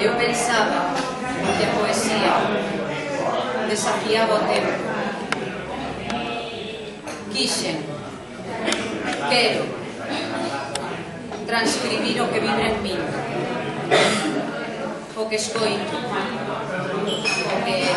Eu pensaba que a poesía desafiaba o tempo. Quero transcribir o que vibra en min, o que escoito, o que é.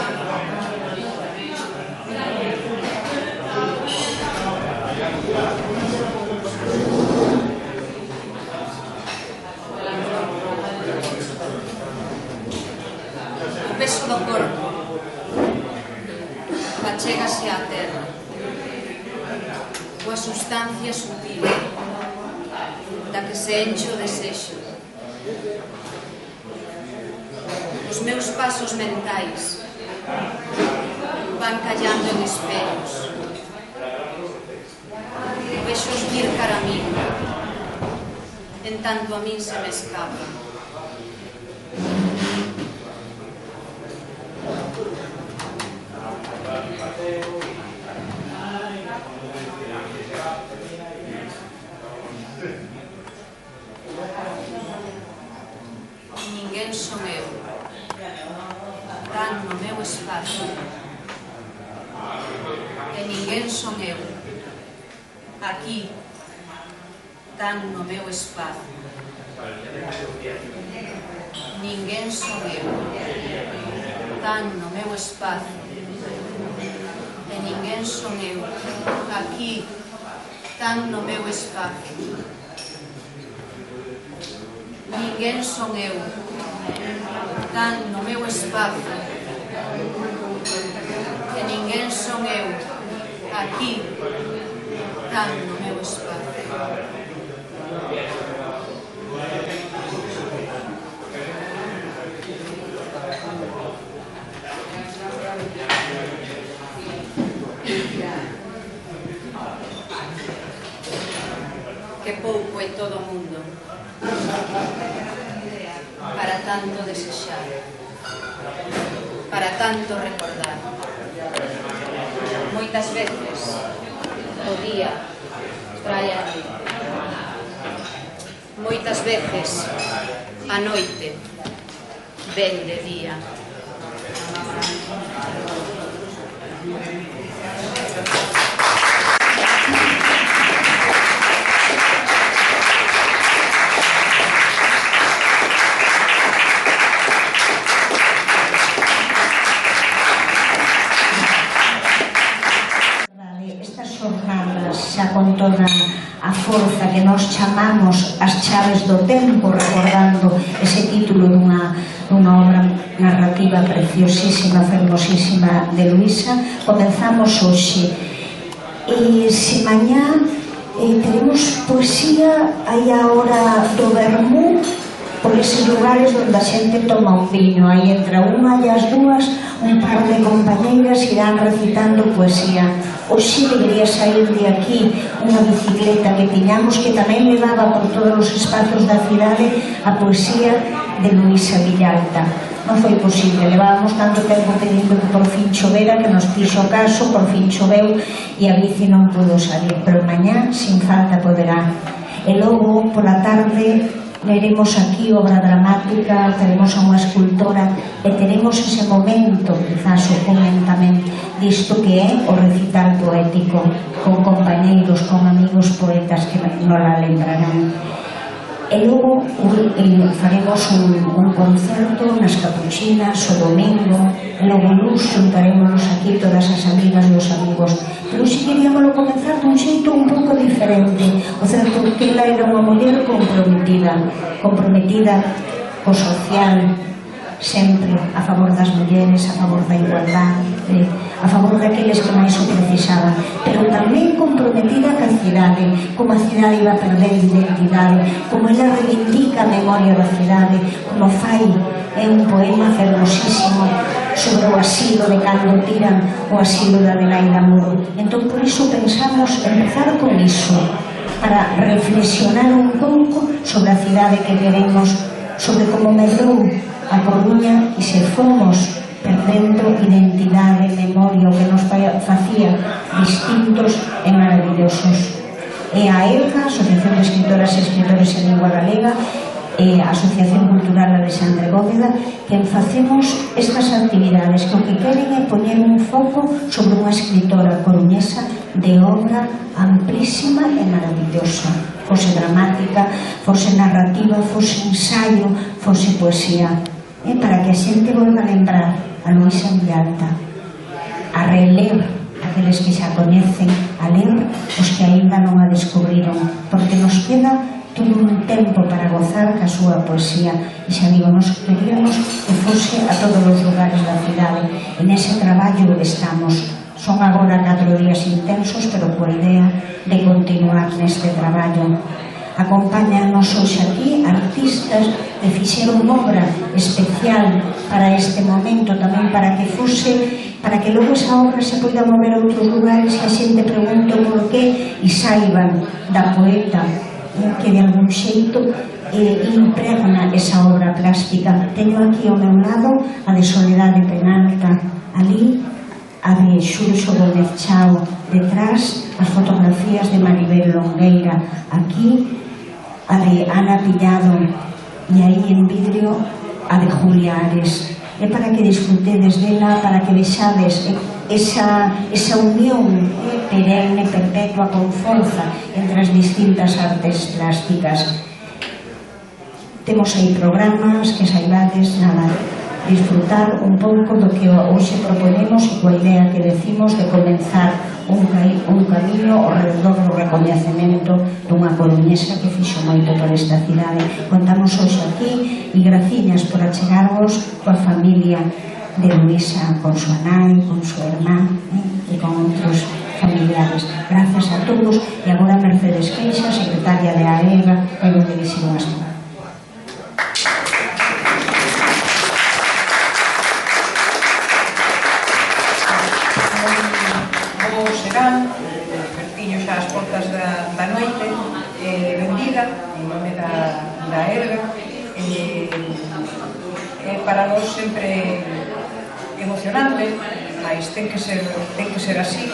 O peso do corpo achégase á terra, coa sustancia sutil da que se enche o desexo. Os meus pasos mentais van callando en espellos. Vexos vir cara a min, en tanto a min se me escapa. Ninguén son eu, tan no meu espacio. E ninguén son eu, aquí, tan no meu espacio. Ninguén son eu, tan no meu espacio. E ninguén son eu, aquí, tan no meu espacio. Ninguén son eu, tan no meu espacio. E ninguén son eu, aquí, tan no meu espacio. Que pouco é todo o mundo para tanto desexar, para tanto recordar. Moitas veces o día trae a noite, moitas veces a noite ven de día. Xa con toda a forza que nos chamamos as chaves do tempo, recordando ese título dunha obra narrativa preciosísima, fermosísima de Luisa. Comenzamos hoxe e se mañá teremos poesía, hai a hora do vermú, por eses lugares onde a xente toma un viño. Aí entre a unha e as dúas un par de compañeiras irán recitando poesía. Hoxe debería sair de aquí unha bicicleta que tiñamos que tamén levaba por todos os espazos da cidade a poesía de Luisa Villalta. Non foi posible, levábamos tanto tempo pedindo que por fin chovera, que nos fixo caso, por fin choveu e a bici non pudo salir, pero mañá sin falta poderá. E logo, pola tarde, veremos aquí obra dramática, teremos a unha escultora e teremos ese momento, quizás o comen tamén disto que é o recital poético, con compañeiros, con amigos poetas que non la lembrarán. E logo faremos un concerto nas Capuchinas o domingo, e logo luz xuntarémonos aquí todas as amigas e os amigos. Pero si queríamos comenzar dun xeito un pouco diferente. O certo que ela era unha muller comprometida co social, sempre a favor das mulleres, a favor da igualdade, a favor daqueles que máis o precisaban, pero tamén comprometida ca cidade, como a cidade iba a perder identidade, como ela reivindica a memoria da cidade, como fai un poema fermosísimo sobre o asilo de cando tiran o asilo de Adelaida Muro. Entón, por iso pensamos empezar con iso, para reflexionar un pouco sobre a cidade que queremos, sobre como medrou a Coruña e se fomos perdendo identidade, memoria, o que nos facía distintos e maravillosos. E a ELGA, Asociación de Escritoras e Escritores en Lingua Galega, e a Asociación Cultural Alexandre Bóveda, que facemos estas actividades que o que queren é poñer un foco sobre unha escritora coruñesa de obra amplísima e maravillosa, fose dramática, fose narrativa, fose ensaio, fose poesía, para que a xente volva a lembrar a Luisa Villalta, a reler aqueles que xa coñecen, a ler os que aínda non a descubriron, porque nos queda todo un tempo para gozar ca súa poesía. E xa digo, nos queríamos que fose a todos os lugares da cidade. En ese traballo estamos. Son agora 4 días intensos, pero coa idea de continuar neste traballo. Acompáñanos hoxe aquí artistas que fixeron obra especial para este momento, tamén para que fose, para que logo esa obra se poida mover a outros lugares e a xente pregunte por qué e saiban da poeta que de algún xeito impregna esa obra plástica. Teño aquí ao meu lado a de Soledade Penalta, ali a de Xurxo Gómez Chao, detrás as fotografías de Maribel Longueira, aquí a de Ana Pillado e aí en vidrio a de Julia Ares. É para que disfrutedes dela, para que vexades esa unión perenne, perpetua, con forza entre as distintas artes plásticas. Temos aí programas que saibades, nada, disfrutar un pouco do que hoxe proponemos e coa idea que decimos de comenzar un camiño ao redor do recoñecemento dunha coruñesa que fixo moito por esta cidade. Contamos hoxe aquí e graciñas por achegarvos coa familia de Luisa, con súa nai, con súa irmán e con outros familiares. Gracias a todos e agora Mercedes Queixa, secretaria de AEGA, que nos dirixir unhas palabras. Pertiño xa as portas da noite, benvida en nome da ERGA. Para nós sempre emocionante, mas ten que ser así,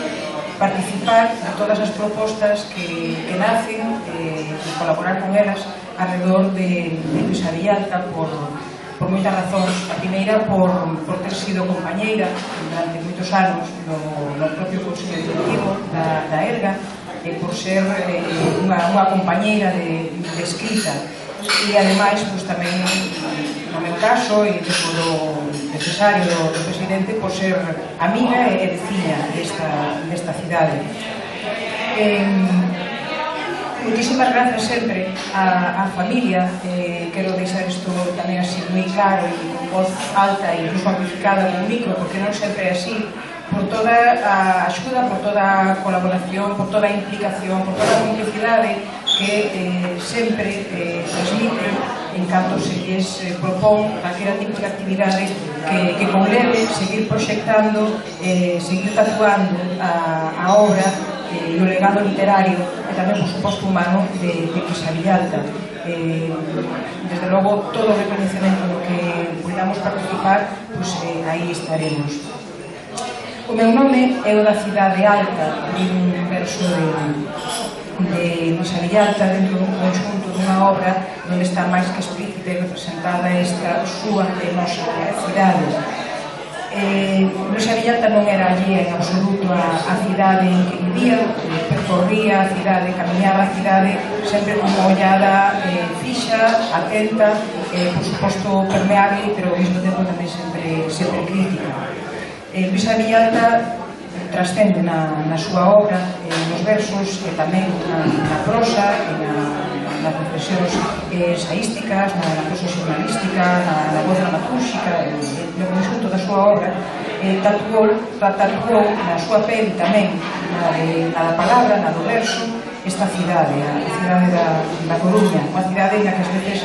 participar de todas as propostas que nacen e colaborar con elas alrededor de Luisa Villalta por moitas razóns. A primeira, por ter sido compañeira durante moitos anos no propio Consello Directivo da ERGA, por ser unha compañeira de escrita e, ademais, tamén, no meu caso, e do necesario do presidente, por ser amiga e veciña desta cidade. Muchísimas gracias sempre á familia. Quero deixar isto tamén así moi claro e con voz alta e incluso amplificada no micro, porque non sempre é así, por toda a axuda, por toda a colaboración, por toda a implicación, por toda a complicidade que sempre transmite en canto se lles propón calquera tipo de actividade que conleve seguir proxectando, seguir tatuando a obra e o legado literario e tamén, por suposto, humano de Luisa Villalta. Desde logo, todo o reconhecemento no que podamos participar, aí estaremos. O meu nome é o da Cidade Alta, un verso de Luisa Villalta dentro dun conxunto dunha obra onde está máis que explícita e representada esta súa e nosa cidade. Luisa Villalta non era allí en absoluto a cidade en que vivía, percorría a cidade, camiñaba a cidade sempre con unha ollada fixa, atenta, por suposto permeable, pero ao mesmo tempo tamén sempre crítica. Luisa Villalta trascende na súa obra, nos versos e tamén na prosa e nas reflexións ensaísticas, na prosa xornalística, na voz dramatúrxica, no conxunto da súa obra, tatuou na súa pel tamén, na da palabra, na do verso, esta cidade, a cidade da Coruña, unha cidade na que as veces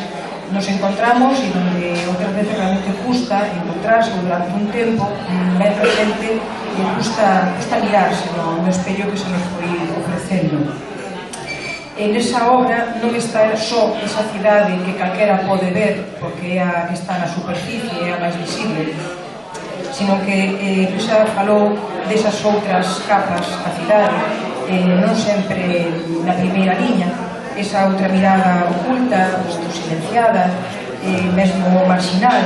nos encontramos e onde outras veces realmente custa encontrarse durante un tempo ben presente e custa mirarse no espello que se nos foi ofrecendo. En esa obra non está só esa cidade que calquera pode ver porque é a que está na superficie, é a máis visible, sino que Luisa falou desas outras capas da cidade, non sempre na primeira liña, esa outra mirada oculta, silenciada, mesmo marginal.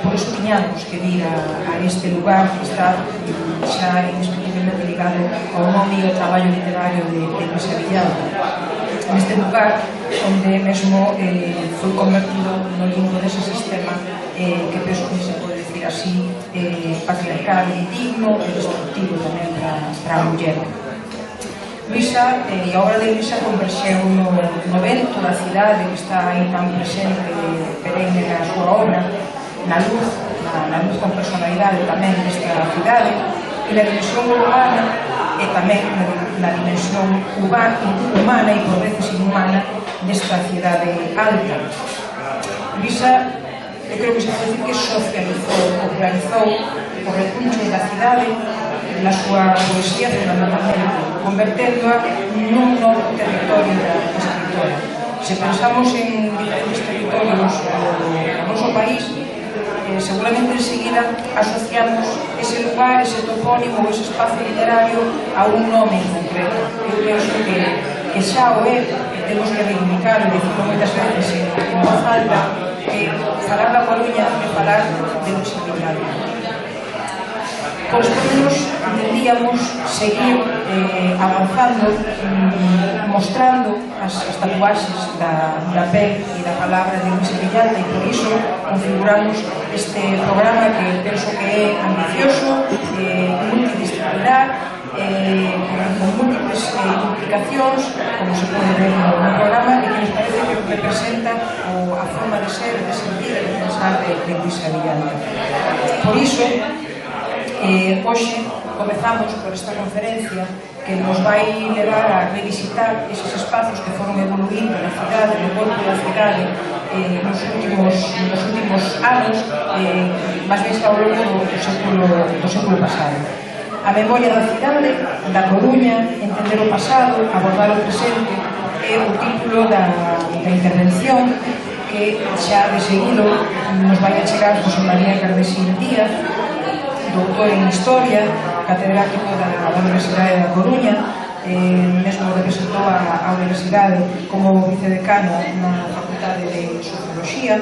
Por iso tiñamos que vir a este lugar que está xa indiscutiblemente ligado ao nome e ao traballo literario de Luisa Villalta. Neste lugar onde mesmo foi convertido no limbo dese sistema que penso que se pode decir así, patriarcal, indigno e destructivo tamén para a muller. Luisa, e a obra de Luisa converxeu no vento da cidade que está aí tan presente perenne na súa obra, na luz con personalidade tamén desta cidade e na dimensión urbana e tamén na dimensión humana e por veces inhumana desta cidade alta. Luisa, eu creo que se pode decir que socializou, popularizou o recuncho da cidade na súa poesía fundamentalmente, converténdoa nun novo territorio da escritora. Se pensamos en diferentes territorios do noso país, seguramente enseguida asociamos ese lugar, ese topónimo, ese espacio literario a un nome en concreto. Eu penso que xa o é, que temos que reivindicar, e dicirlo moitas veces en voz alta, que falar da Coruña é falar de Luisa Villalta. Pois podemos, entendíamos, seguir avanzando, mostrando as tatuaxes da pel e da palabra de Luisa Villalta e por iso configuramos este programa que penso que é ambicioso, multidisciplinar, con múltiples implicacións, como se pode ver no programa, e que nos parece que representa a forma de ser, de sentir e de pensar de Luisa Villalta. Por iso, hoxe comezamos por esta conferencia que nos vai levar a revisitar eses espacios que foron evoluindo na cidade, no corpo da cidade nos últimos anos, máis ben ao longo do século pasado. A memoria da cidade, da Coruña, entender o pasado, abordar o presente, é o título da intervención que xa de seguido nos vai a chegar José María Cardesín Díaz, doutor en Historia, catedrático da Universidade da Coruña, mesmo representou a Universidade como vicedecano na Facultade de Socioloxía.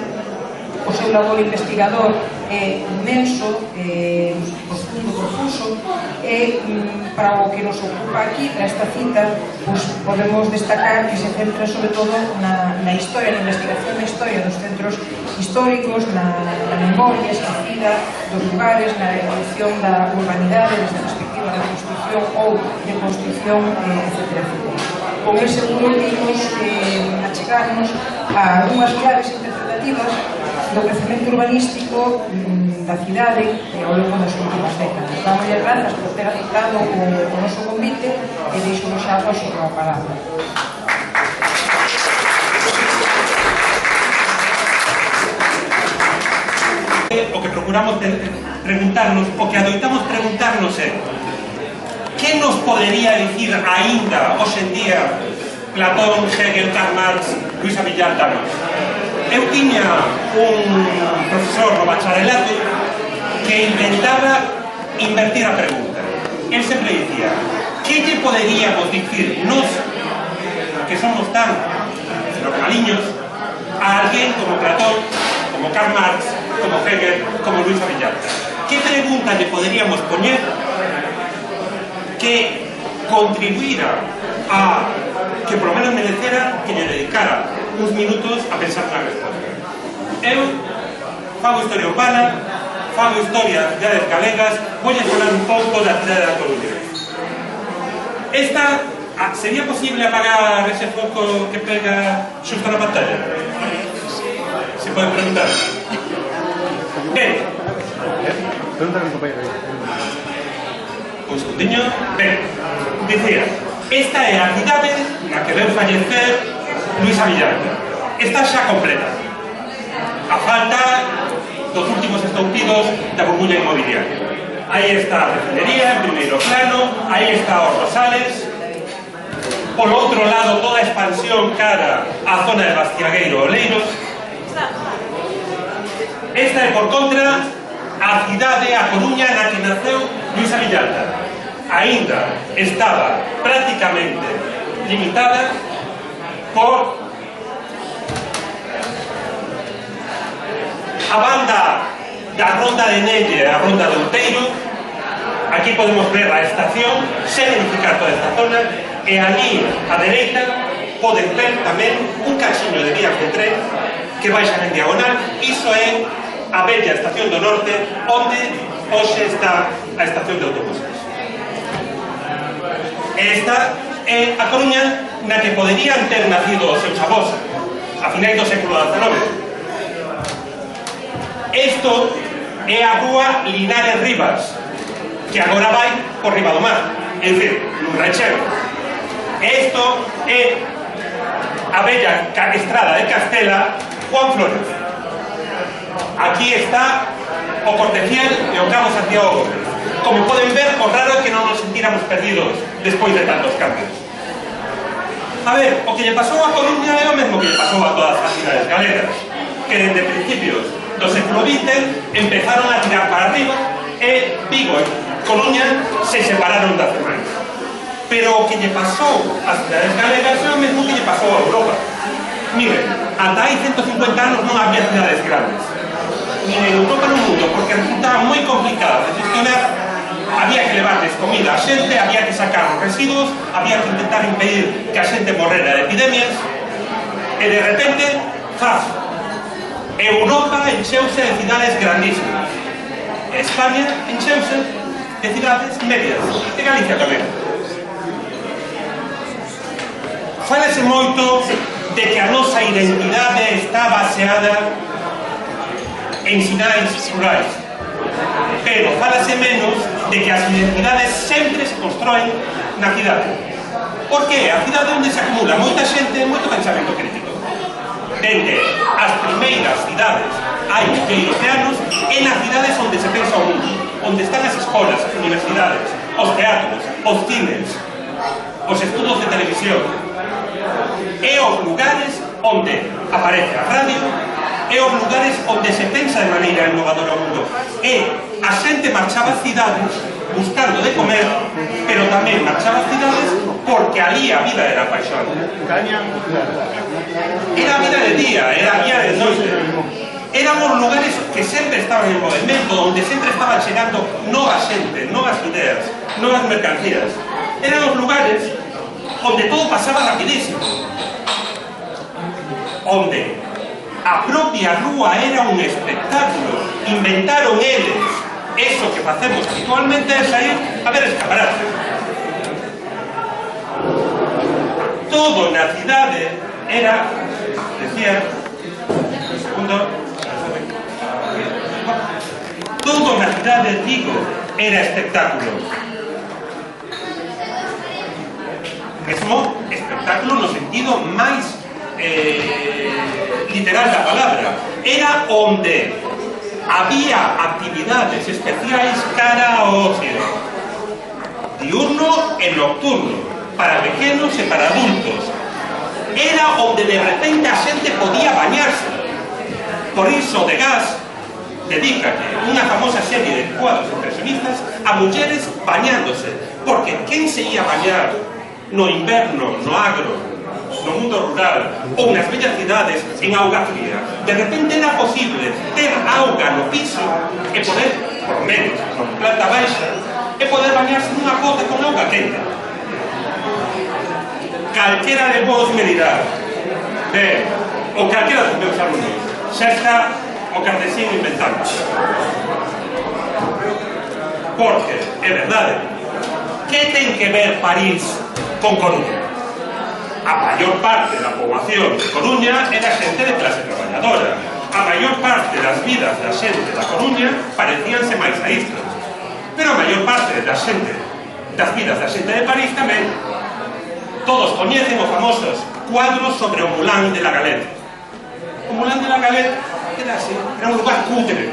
O seu labor investigador é inmenso, profundo, profuso, e para o que nos ocupa aquí, para esta cita, podemos destacar que se centra sobre todo na historia, na investigación da historia dos centros históricos, na memoria esquecida dos lugares, na evolución da urbanidade desde a perspectiva da construcción ou de construcción, etc. Con el seguro que imos achegarnos a unhas claves interpretativas do crecemento urbanístico da cidade ao longo das últimas décadas. Damos as grazas por ter aceptado o noso convite e deixo xa a súa palabra. procuramos preguntarnos, o que adoitamos preguntarnos é que nos podería dicir aínda hoxe en día Platón, Hegel, Karl Marx, Luisa Villalta? Eu tiña un profesor no bacharelato que inventaba invertir a pregunta. Él sempre dicía, que lle poderíamos dicir nos, que somos tan normaliños, a alguén como Platón, como Karl Marx, como Hegel, como Luisa Villalta? Que pregunta lle poderíamos poñer que contribuira a que por lo menos merecera que lle dedicara uns minutos a pensar na resposta? Eu fago historia urbana, fago historia de áreas galegas, voy a falar un pouco da cidade da Coruña. Esta, sería posible apagar ese foco que pega xusto na pantalla? Se pode preguntar. Ben. Un segundinho. Ben, dicía, esta é a cidade na que veu fallecer Luisa Villalta. Está xa completa. A falta dos últimos estoupidos da burbulla inmobiliaria. Aí está a refinería en primeiro plano, aí está os Rosales. Por outro lado, toda a expansión cara á zona de Bastiagueiro, Oleiros. Esta é, por contra, a cidade, a Coruña, na que naceu Luisa Villalta. Ainda estaba prácticamente limitada por a banda da Ronda de Nelle, a Ronda de Outeiro. Aquí podemos ver a estación, sen edificar toda esta zona, e ali, a dereita, poden ver tamén un cachiño de vías de tren que baixan en diagonal. Iso é a bella estación do norte, onde hoxe está a estación de autobuses. Esta é a Coruña na que poderían ter nacido os seus avós a finais do século XIX. Isto é a rúa Linares Rivas, que agora vai por riba do mar, é dicir, nun recheo. Isto é a bella estrada de Castela Juan Flores. Aquí está o Cortefiel e o Cabo Santiago Gómez. Como poden ver, o raro é que non nos sentíramos perdidos despois de tantos cambios. A ver, o que lle pasou a Coruña é o mesmo que lle pasou a todas as cidades galegas, que desde principios do século XX empezaron a tirar para arriba e Vigo e Coruña se separaron das demais. Pero o que lle pasou ás cidades galegas é o mesmo que lle pasou a Europa. Miren, ata hai 150 anos non había cidades grandes, nin en Europa no mundo, porque resultaba moi complicado de gestionar. Había que levarles comida a xente, había que sacar os residuos, había que intentar impedir que a xente morrera de epidemias, e de repente, ¡zas! Europa encheuse de cidades grandísimas. España encheuse de cidades medias. E Galicia tamén. Fálase moito de que a nosa identidade está baseada en sinais rurais. Pero fálase menos de que as identidades sempre se constroen na cidade. Por que? A cidade onde se acumula moita xente e moito pensamento crítico. Dende as primeiras cidades hai milleiros de anos, e nas cidades onde se pensa o mundo, onde están as escolas, as universidades, os teatros, os cines, os estudos de televisión, e os lugares onde aparece a radio, e os lugares onde se pensa de maneira innovadora o mundo. E a xente marchaba ás cidades buscando de comer, pero tamén marchaba ás cidades porque ali a vida era paixón. Era a vida de día, era a vida de noite. Eran os lugares que sempre estaban en movimento, onde sempre estaba chegando nova xente, novas ideas, novas mercancías. Eran os lugares onde todo pasaba rapidísimo, onde a propia rúa era un espectáculo. Inventaron eles eso que facemos habitualmente, é sair a ver escaparate. Todo na cidade era, decía, un segundo, todo na cidade, digo, era espectáculo. Mesmo espectáculo no sentido máis literal da palabra. Era onde había actividades especiais cara ao ocio, diurno e nocturno, para pequenos e para adultos. Era onde de repente a xente podía bañarse. Por iso Degas dedica unha famosa serie de cuadros impresionistas a mulleres bañándose, porque quen se ia bañar no inverno, no agro, no mundo rural ou nas bellas cidades en auga fría? De repente era posible ter auga no piso e poder, por menos, na planta baixa, e poder bañarse nunha cota con auga quente. Calquera de vos me dirá, ou calquera dos meus alumnos, xa está o Cardesín inventando. Porque, é verdade, que ten que ver París con Coruña? A maior parte da poboación de Coruña era xente de clase traballadora. A maior parte das vidas da xente da Coruña parecíanse máis a isto. Pero a maior parte das vidas da xente de París tamén. Todos coñecen os famosos cuadros sobre o Moulin de la Galette. O Moulin de la Galette era así, era un lugar cutre,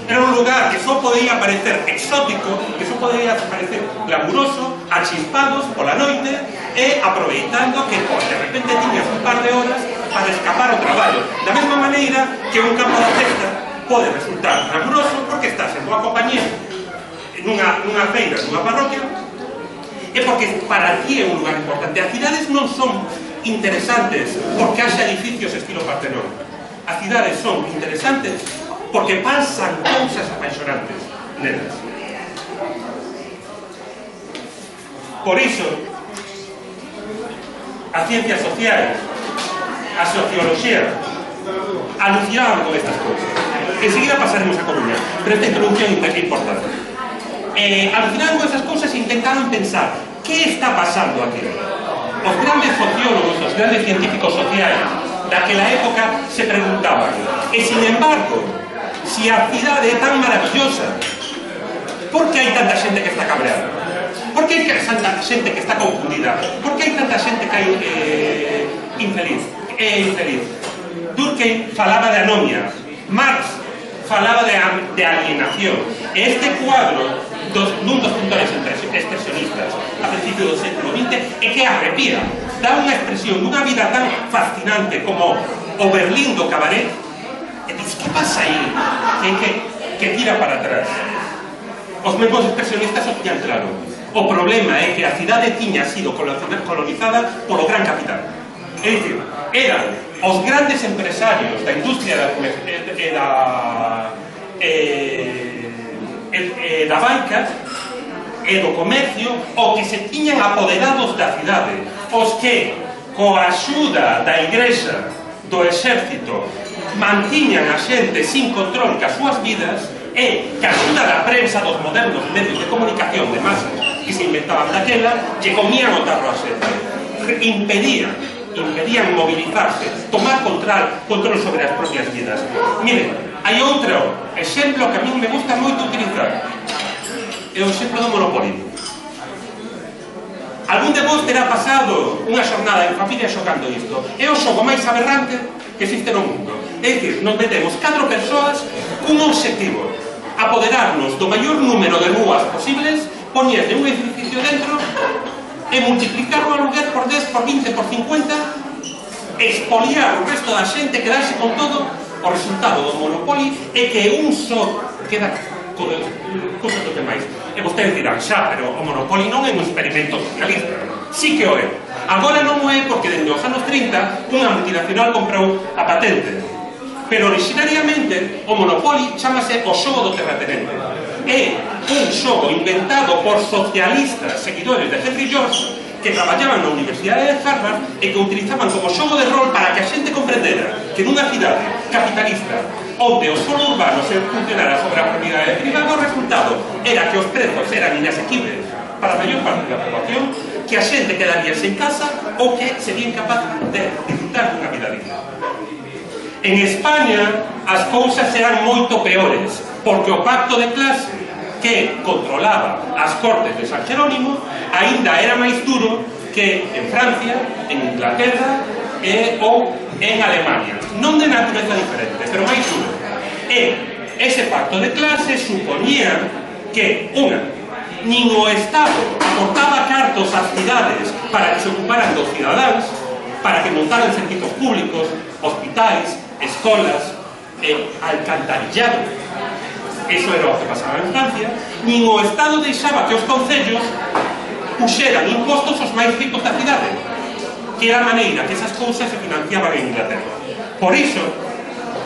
era un lugar que só podía parecer exótico, que só podía parecer glamuroso, achispados pola noite e aproveitando que de repente tiñas un par de horas para escapar ao traballo. Da mesma maneira que un campo de festa pode resultar glamuroso porque estás en boa compañía nunha feira, nunha parroquia, e porque para ti é un lugar importante. As cidades non son interesantes porque haxa edificios estilo Partenón. As cidades son interesantes porque pasan cousas apaixonantes nelas. Por iso, as ciencias sociais, a socioloxía, alucinaban con estas cousas. Enseguida pasaremos a Coruña, pero esta introducción é importante. Alucinaban con estas cousas e intentaron pensar que está pasando aquí. Os grandes sociólogos, os grandes científicos sociais daquela época se preguntaban, e sin embargo, si a cidade é tan maravillosa, por que hai tanta xente que está cabreada? Por que hai tanta xente que está confundida? Por que hai tanta xente que hai infeliz? Durkheim falaba de anomia, Marx falaba de alienación. E este cuadro dun dos pintores expresionistas a principios do século XX é que arrepía, dá unha expresión dunha vida tan fascinante como o Berlín do cabaret, e diz, que pasa aí? Que tira para atrás. Os mesmos expresionistas o tiñan claro. O problema é que a cidade tiña sido colonizada polo gran capital. É dicir, eran os grandes empresarios da industria da banca e do comercio o que se tiñan apoderados da cidade, os que coa axuda da igrexa, do exército, mantiñan a xente sin control das súas vidas e que a axuda da prensa, dos modernos medios de comunicación de masas que se inventaban daquela, lle comían o tarro a xente, impedían movilizarse, tomar control sobre as propias vidas. Miren, hai outro exemplo que a mí me gusta moito utilizar, é o exemplo do Monopoly. Algún de vos terá pasado unha xornada en familia xogando isto. É o xogo máis aberrante que existe no mundo. É dicir, nos metemos 4 persoas cun objetivo: apoderarnos do maior número de rúas posibles, poñerle un edificio dentro e multiplicar o aluguer por 10, por 20, por 50, expoliar o resto da xente, quedarse con todo. O resultado do Monopoly é que un só queda con cousas do demais. E vostedes dirán, xa, pero o Monopoly non é un experimento socialista. Sí que o é. Agora non o é porque dende os anos 30 unha multinacional comprou a patente. Pero originariamente o Monopoly chamase o xogo do terratenente. É un xogo inventado por socialistas seguidores de Henry George que traballaban na Universidade de Harvard e que utilizaban como xogo de rol para que a xente comprendera que nunha cidade capitalista onde o solo urbano se funcionara sobre a propiedade privada, o resultado era que os prezos eran inasequibles para a maior parte da población, que a xente quedaría sen casa ou que sería incapaz de disfrutar dunha vida digna. En España as cousas eran moito peores, porque o pacto de clase que controlaba as cortes de San Jerónimo aínda era máis duro que en Francia, en Inglaterra ou en Alemania. Non de natureza diferente, pero máis duro. E Ese pacto de clase suponía que, unha, nin o Estado aportaba cartos ás cidades para que se ocuparan dos cidadáns, para que montaran servizos públicos, hospitais, escolas, alcantarillado. Eso era o que pasaba en Francia. Nin o Estado deixaba que os concellos puxeran impostos aos máis ricos da cidade, que era a maneira que esas cousas se financiaban en Inglaterra. Por iso,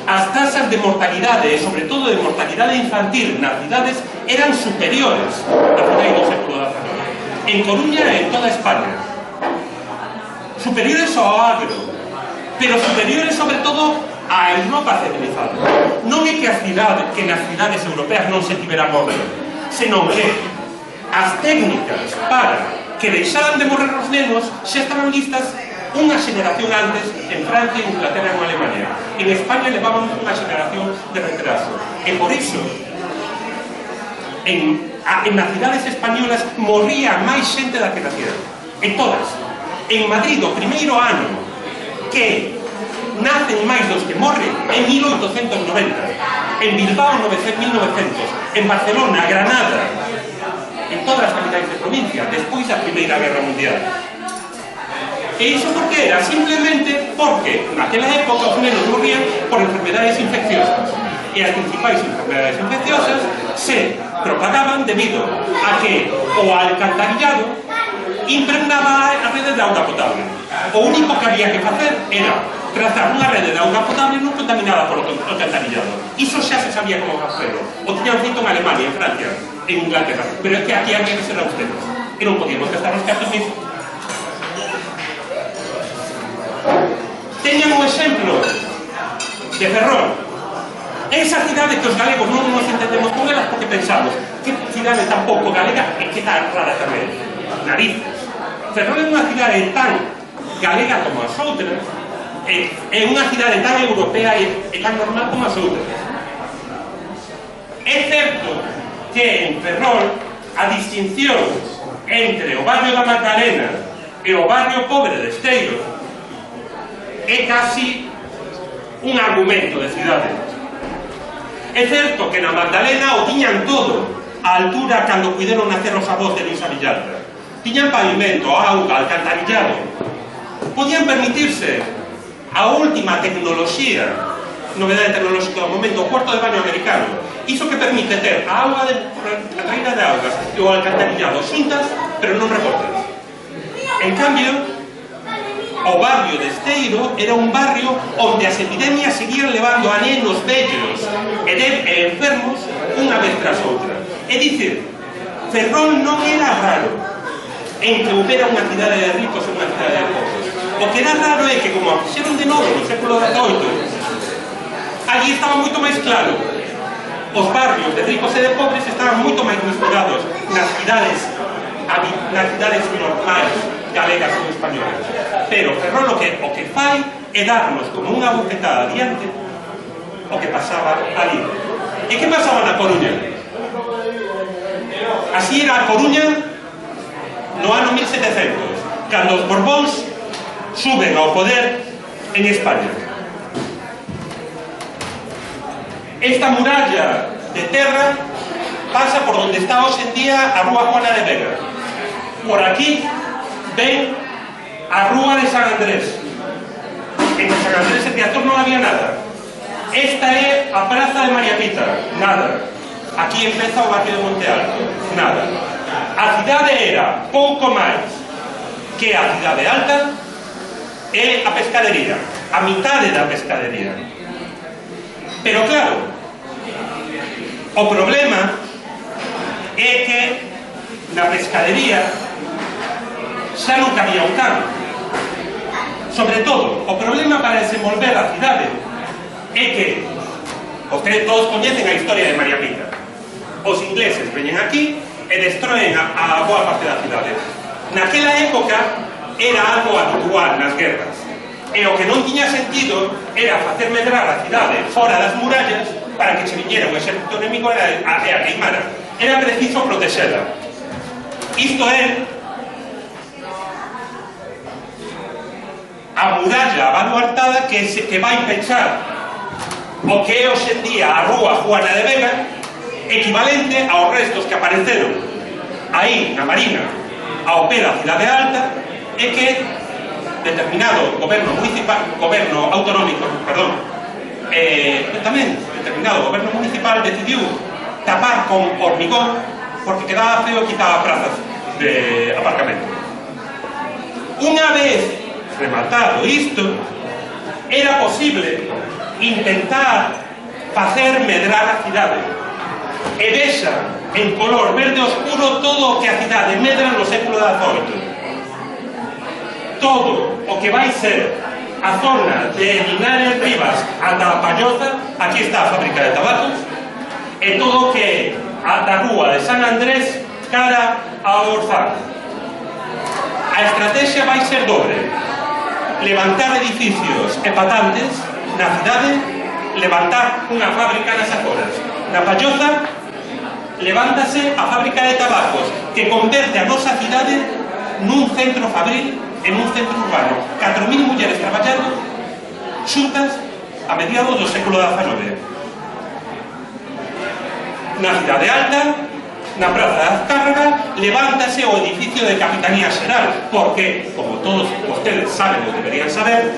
as tasas de mortalidade, e sobre todo de mortalidade infantil nas cidades, eran superiores a finais do século XIX. En Coruña e en toda España. Superiores ao agro, pero superiores sobre todo á Europa civilizada. Non é que nas cidades europeas non se tivera morrer, senón que as técnicas para que deixaran de morrer os nenos xa estaban listas unha xeneración antes en Francia, en Inglaterra e en Alemania. En España levábamos unha xeneración de retraso. E por iso, nas cidades españolas morría máis xente da que nacía. En todas. En Madrid, o primeiro ano que nacen máis dos que morren, en 1890. En Bilbao, 1900. En Barcelona, Granada. En todas as capitais de provincia, despois da Primeira Guerra Mundial. E iso por que era? Simplemente porque naquela época os nenos morrían por enfermedades infecciosas. E as principais enfermedades infecciosas se propagaban debido a que o alcantarillado impregnaba a rede de auga potable. O único que había que facer era trazar unha rede de auga potable non contaminada por o alcantarillado. Iso xa se sabía como facelo. O tiñan feito en Alemania, en Francia, en Inglaterra. Pero é que aquí había que ser austeros. E non podíamos gastar os cartos nisso. Teñan un exemplo de Ferrol. Esa cidade que os galegos non nos entendemos con elas porque pensamos que cidade tan pouco galega e que tan rara tamén. Narices. Ferrol é unha cidade tan galega como as outras, é unha cidade tan europea e tan normal como as outras. É certo que en Ferrol a distinción entre o barrio da Magdalena e o barrio pobre de Esteiro é casi un argumento de cidade. É certo que na Magdalena o tiñan todo a altura cando puideron nacer os avós de Luisa Villalta. Tiñan pavimento, auga, alcantarillado. Podían permitirse a última tecnoloxía, novedade tecnolóxica do momento, o cuarto de baño americano. Iso que permite ter a auga a reina de augas e o alcantarillado xuntas, pero non recortas. En cambio, o barrio de Esteiro era un barrio onde as epidemias seguían levando a nenos vellos e enfermos unha vez tras outra. É dicir, Ferrol non era raro en que houbera unha cidade de ricos e unha cidade de pobres. O que era raro é que, como a fixeron de novo no século XVIII, allí estaba moito máis claro. Os barrios de ricos e de pobres estaban moito máis misturados nas cidades normais galegas ou españolas. Pero Ferrol o que fai é darnos como unha bofetada adiante o que pasaba ali. E que pasaba na Coruña? Así era a Coruña no ano 1700, cando os Borbóns suben ao poder en España. Esta muralla de terra pasa por onde está hoxe en día a Rúa Juana de Vega. Por aquí ven a Rúa de San Andrés. En San Andrés en Teatro non había nada. Esta é a Praza de María Pita. Nada. Aquí empeza o barrio de Monte Alto. Nada. A cidade era pouco máis que a cidade alta e a pescadería. A mitade da pescadería. Pero claro, o problema é que na pescadería xa non cabía un can. Sobre todo, o problema para desenvolver a cidade é que ustedes todos coñecen a historia de María Pita. Os ingleses veñen aquí e destroen a boa parte da cidade. Naquela época era algo habitual nas guerras. E o que non tiña sentido era facer medrar a cidade fora das murallas para que se viñera un exército enemigo e a queimara. Era preciso protexela. Isto é a muralla abaluartada que vai pechar o que é hoxe en día a rúa Juana de Vega, equivalente aos restos que apareceron aí na Marina ao pé da Cidade Alta, e que determinado goberno municipal, goberno autonómico, perdón, tamén determinado goberno municipal decidiu tapar con hormigón porque quedaba feo quitar prazas de aparcamento. Unha vez rematado isto, era posible intentar facer medrar a cidade e vexa en color verde oscuro todo o que a cidade medra no século XVIII. Todo o que vai ser a zona de Linares Rivas ata a Palloza, aquí está a fábrica de tabacos, e todo o que é ata a rúa de San Andrés cara ao Orzán. A estrategia vai ser doble: levantar edificios epatantes na cidade, levantar unha fábrica nas aforas. Na Palloza levántase a fábrica de tabacos que converte a nosa cidade nun centro fabril e nun centro urbano. 4.000 mulleres traballando xuntas a mediados do século XIX. Na Cidade Alta, na Praza da Azcárraga, levántase o edificio de Capitanía Xeral, porque, como todos ustedes saben ou deberían saber,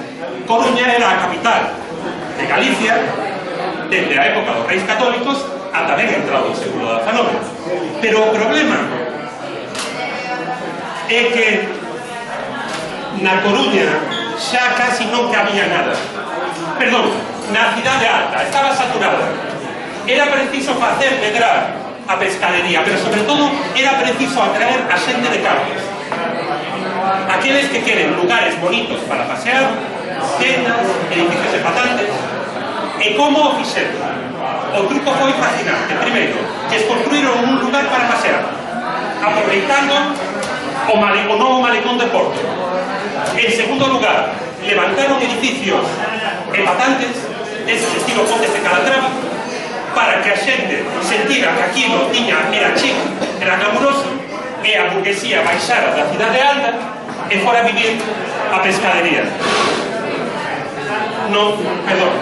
Coruña era a capital de Galicia desde a época dos reis católicos ata ben entrado o século XIX. Pero o problema é que na Coruña xa casi non cabía nada. Perdón, na Cidade Alta estaba saturada. Era preciso facer medrar a pescadería, pero sobre todo era preciso atraer a xente de Carlos. Aqueles que queren lugares bonitos para pasear, tendas, edificios epatantes. E como o fixeron? O truco foi fascinante. Primeiro, que construíron un lugar para pasear, aproveitando o novo malecón de Porto. En segundo lugar, levantaron edificios epatantes, ese estilo Pontes de Calatrava, para que a xente sentira que aquilo era chic, era glamuroso, e a burguesía baixara da Cidade Alta e fora a vivir a pescadería. Non, perdón.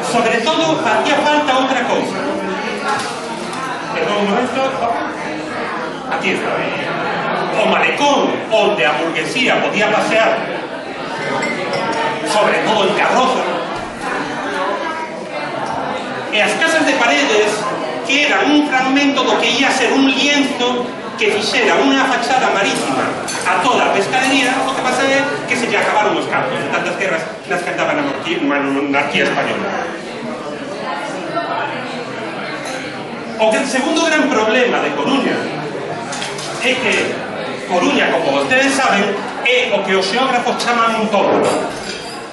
Sobre todo, facía falta outra cousa. Perdón un momento. Aquí está. O malecón onde a burguesía podía pasear, sobre todo en carroza, e as casas de paredes, que eran un fragmento do que ia ser un lienzo que fixera unha fachada marítima a toda a pescadería. O que pasa é que se lle acabaron os campos de tantas guerras nas que andaba na monarquía española. O segundo gran problema de Coruña é que Coruña, como vostedes saben, é o que os xeógrafos chaman un tómulo.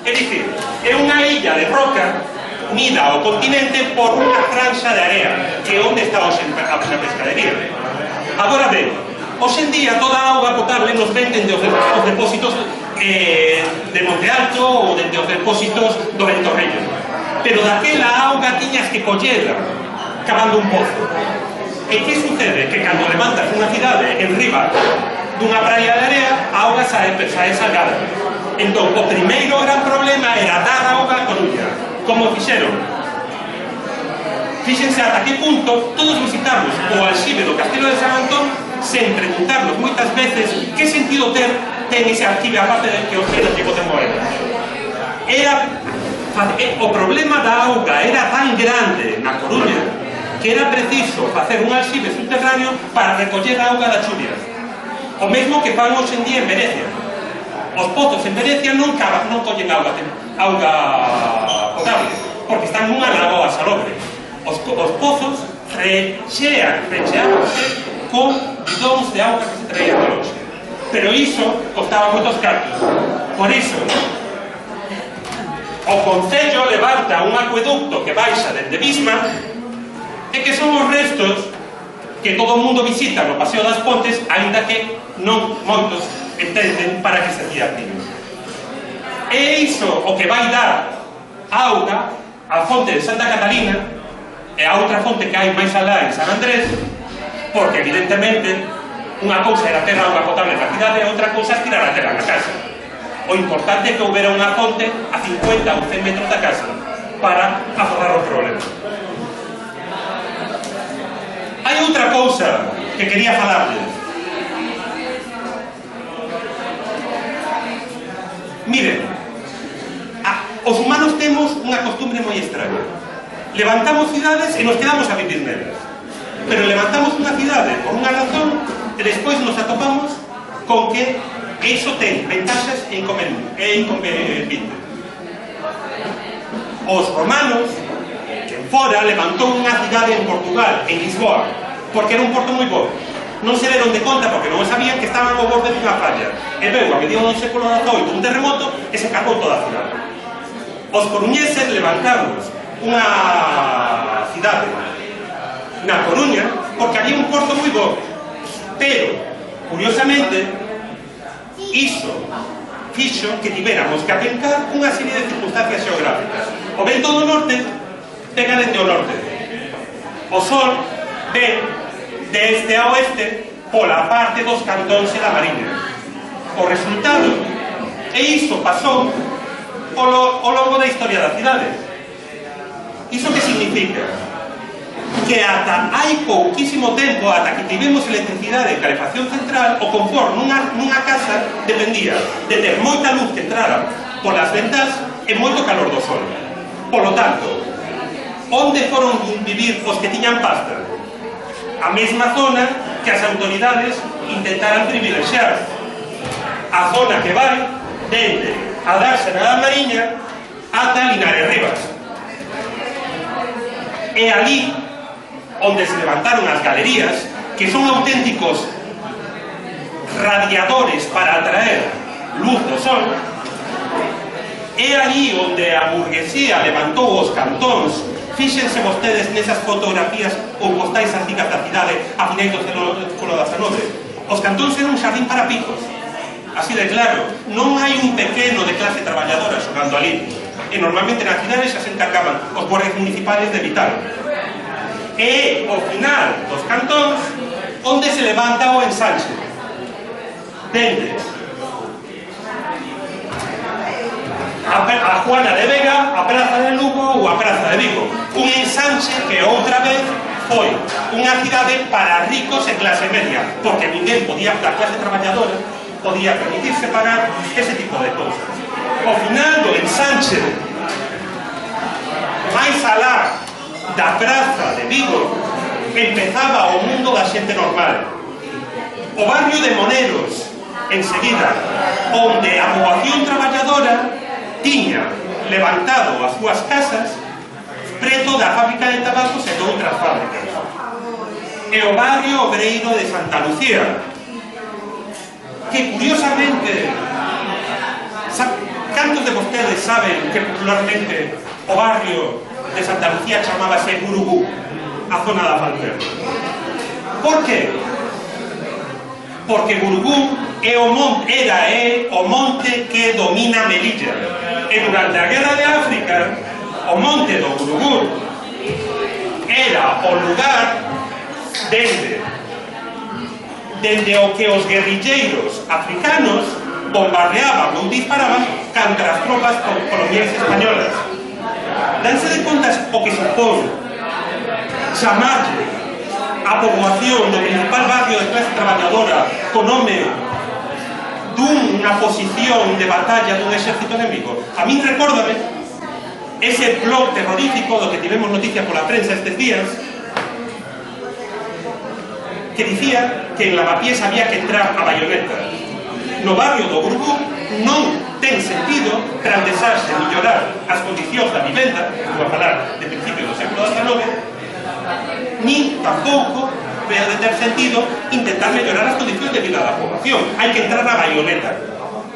É dicir, é unha illa de roca unida ao continente por unha franxa de area, que é onde está a pescadería. Agora ben, hoxe en día toda a auga potable nos venden de os depósitos de Monte Alto ou de os depósitos do Ventorreño. Pero daquela auga tiñas que collela cavando un pozo. E que sucede? Que cando levantas unha cidade en riba dunha praia de area, a auga sae salgada. Entón, o primeiro gran problema era dar auga a Coruña. Como fixeron? Fíxense ata que punto todos visitamos o alxibe do Castelo de San Antón sen preguntarnos moitas veces que sentido ten ese alxibe, aparte de que os nenos lle poden mover. O problema da auga era tan grande na Coruña que era preciso facer un alxibe subterráneo para recoller a auga da chuvia. O mesmo que fan hoxe en día en Venecia. Os pozos en Venecia non collen auga potable, porque están nunha lagoa salobre. Os pozos recheáronse con bidóns de auga que se traían de longe. Pero iso costaba moitos cartos. Por iso, o Concello levanta un acueducto que baixa dende Bisma, e que son os restos que todo o mundo visita no Paseo das Pontes, aínda que non moitos entenden para que se hacía aquilo. E iso o que vai dar auga á fonte de Santa Catalina e a outra fonte que hai máis alá en San Andrés, porque evidentemente Unha cousa era ter auga potable na cidade e outra cousa é tirar a terra na casa. O importante é que houbera unha fonte a 50 ou 100 metros da casa para afrontar o problema. Hai outra cousa que quería falarles. Miren, os humanos temos unha costumbre moi extraña. Levantamos cidades e nos quedamos a vivir nelas. Pero levantamos unha cidade por unha razón e despois nos atopamos con que iso ten ventaxas e inconvenientes. Os romanos, que fora levantou unha cidade en Portugal, en Lisboa, porque era un porto moi bo. Non se deron de conta porque non sabían que estaban ao borde dunha falla. E veu a mediados do século XVIII un terremoto e se cagou toda a cidade. Os coruñeses levantamos unha cidade na Coruña porque había un porto moi bo. Pero, curiosamente, iso fixo que tivéramos que atentar unha serie de circunstancias geográficas. O vento do norte pega desde o norte. O sol ven de este a oeste pola parte dos cantóns e da Mariña. O resultado, e iso pasou ao longo da historia da cidade. Iso que significa? Que ata hai pouquísimo tempo, ata que tivemos electricidade e calefacción central, o confort nunha casa dependía de ter moita luz que entrara polas ventas e moito calor do sol. Polo tanto, onde foron vivir os que tiñan pasta? A mesma zona que as autoridades intentaran privilexiar. A zona que vai dende a Dársena da Mariña ata Linares Rivas. E ali onde se levantaron as galerías, que son auténticos radiadores para atraer luz do sol. É ali onde a burguesía levantou os cantóns. Fíxense vostedes nesas fotografías ou postais antigas da cidade a finais do século XIX. Os cantóns eran un xardín para picos, así de claro. Non hai un pequeno de clase traballadora xogando ali, e normalmente na cidade xa se encargaban os guardias municipales de evitar. E ao final dos cantóns onde se levanta o ensanche dende a Juana de Vega, a Praza de Lugo ou a Praza de Vigo. Un ensanche que outra vez foi unha cidade para ricos e clase media, porque ninguén podía, a clase traballadora podía permitirse pagar ese tipo de cousas. Ao final do ensanche, máis alá da Praza de Vigo, empezaba o mundo da xente normal. O barrio de Moneros, enseguida, onde a poboación traballadora tiña levantado as súas casas preto da fábrica de tabacos e de outras fábricas. E o barrio obreiro de Santa Lucía, que curiosamente, cantos de vostedes saben que popularmente o barrio de Santa Lucía chamábase Gurugú, a zona da Falcón? Por que? Porque Gurugú era o monte que domina Melilla. E durante a Guerra de África, o monte do Gurugú era o lugar dende o que os guerrilleiros africanos bombardeaban ou disparaban contra as tropas coloniais españolas. Danse de contas o que supón chamarlle a poboación do principal barrio de clase traballadora co nome dunha posición de batalla dun exército enemigo. A min recórdame ese blog terrorífico do que tivemos noticia pola prensa estes días, que dicía que en Lavapiés había que entrar a bayoneta. No barrio do Gurugú non ten sentido transdesarse e mellorar as condicións da vivenda, vou a falar de principio do século XIX, nin tampouco debe de ter sentido intentar mellorar as condicións de vida da poboación. Hai que entrar a bayoneta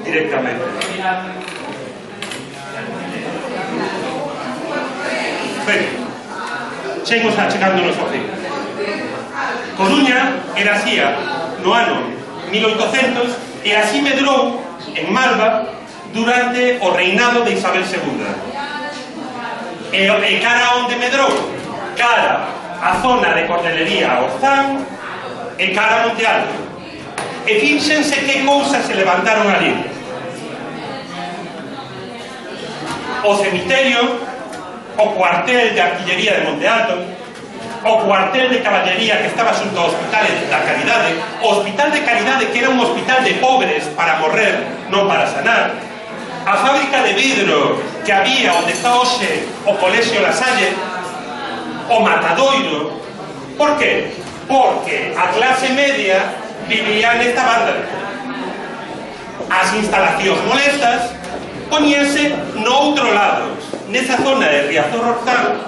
directamente. Ben, chegamos achegándonos ao fin. Coruña era así no ano 1800 e así medrou en Malva durante o reinado de Isabel II. E cara onde medrou? Cara a zona de Cordelería Orzán e cara a Monte Alto. E fíxense que cousas se levantaron ali. O cemiterio, o cuartel de artillería de Monte Alto, o cuartel de caballería que estaba xunto ao Hospital da Caridade, o Hospital de Caridade que era un hospital de pobres para morrer, non para sanar, a fábrica de vidro que había onde está hoxe o Colexio La Salle, o matadoiro. Por qué? Porque a clase media vivía nesta banda. As instalacións molestas poñíanse no outro lado, nesa zona de Riazor-Orzán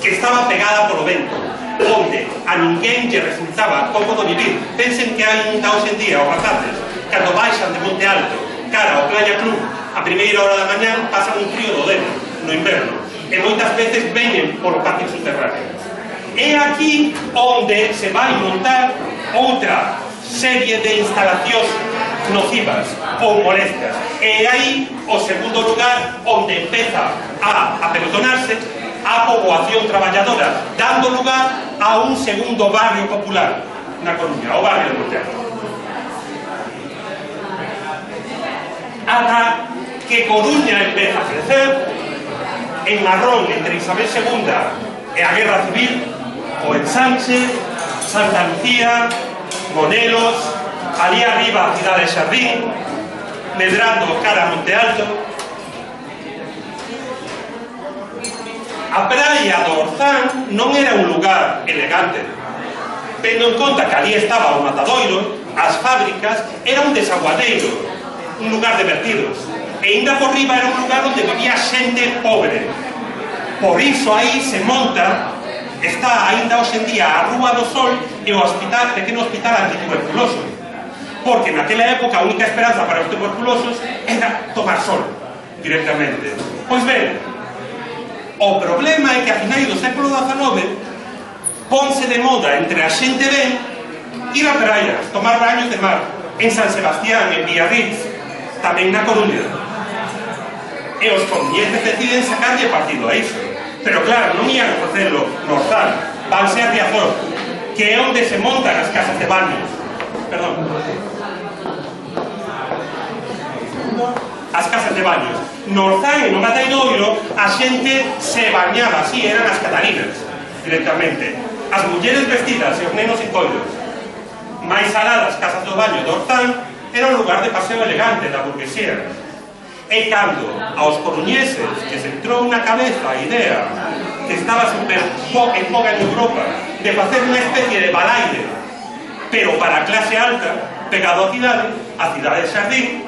que estaba pegada polo vento, onde a ninguén lle resultaba cómodo vivir. Pensen que ainda hoxe en día os rapaces, cando baixan de Monte Alto cara ao Playa Club a primeira hora da mañán, pasan un frío do demo no inverno, e moitas veces veñen polo patio subterráneo. É aquí onde se vai montar outra serie de instalacións nocivas ou molestas. E aí o segundo lugar onde empeza a apelotonarse a poboación traballadora, dando lugar a un segundo barrio popular na Coruña, o barrio de Monte Alto. Ata que Coruña empeza a crecer, en marrón entre Isabel II e a Guerra Civil, o Ensanche, Santa Lucía, Monelos, ali arriba a cidade de Xardín, medrando cara a Monte Alto. A praia do Orzán non era un lugar elegante, tendo en conta que ali estaba o matadoiro, as fábricas, era un desaguadeiro, un lugar de vertidos, e ainda por riba era un lugar onde vivía xente pobre. Por iso aí se monta, está ainda hoxe en día a Rúa do Sol e o hospital, pequeno hospital antituberculoso, porque naquela época a única esperanza para os tuberculosos era tomar sol directamente. Pois ben, o problema é que a finais do século XIX ponse de moda entre a xente ben ir a praias, tomar baños de mar en San Sebastián, en Biarritz, tamén na Coruña. E os coruñeses deciden sacarlle partido a iso. Pero claro, non ian a facelo no Orzán, vanse a Riazor, que é onde se montan as casas de baños. Perdón. As casas de baños. No Orzán e no Matadoiro a xente se bañaba, así eran as catarinas, directamente. As mulleres vestidas e os nenos en coidos. Mais alá das casas do baño do Orzán era un lugar de paseo elegante da burguesía. E cando aos coruñeses que se entrou na cabeza a idea que estaba super en boga en Europa de facer unha especie de balaide, pero para a clase alta, pegado a cidade de Xardín,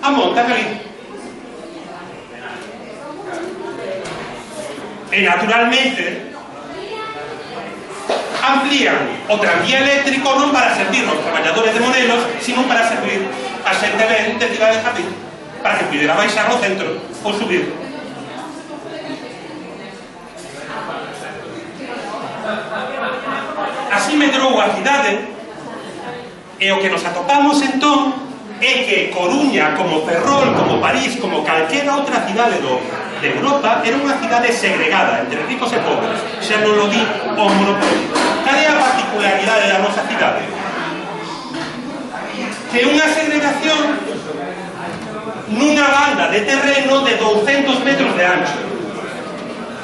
a montan ali. E naturalmente amplían o tranvía eléctrico non para servir aos traballadores de Monelos, sino para servir a xente ben de cidade de Xardín, para que pudera baixar no centro ou subir. Así medrou a cidade, e o que nos atopamos entón é que Coruña, como Ferrol, como París, como calquera outra cidade de Europa, era unha cidade segregada entre ricos e pobres, xa non lo di o monopolio. Cal é a particularidade da nosa cidade? Que unha segregación nunha banda de terreno de 200 metros de ancho.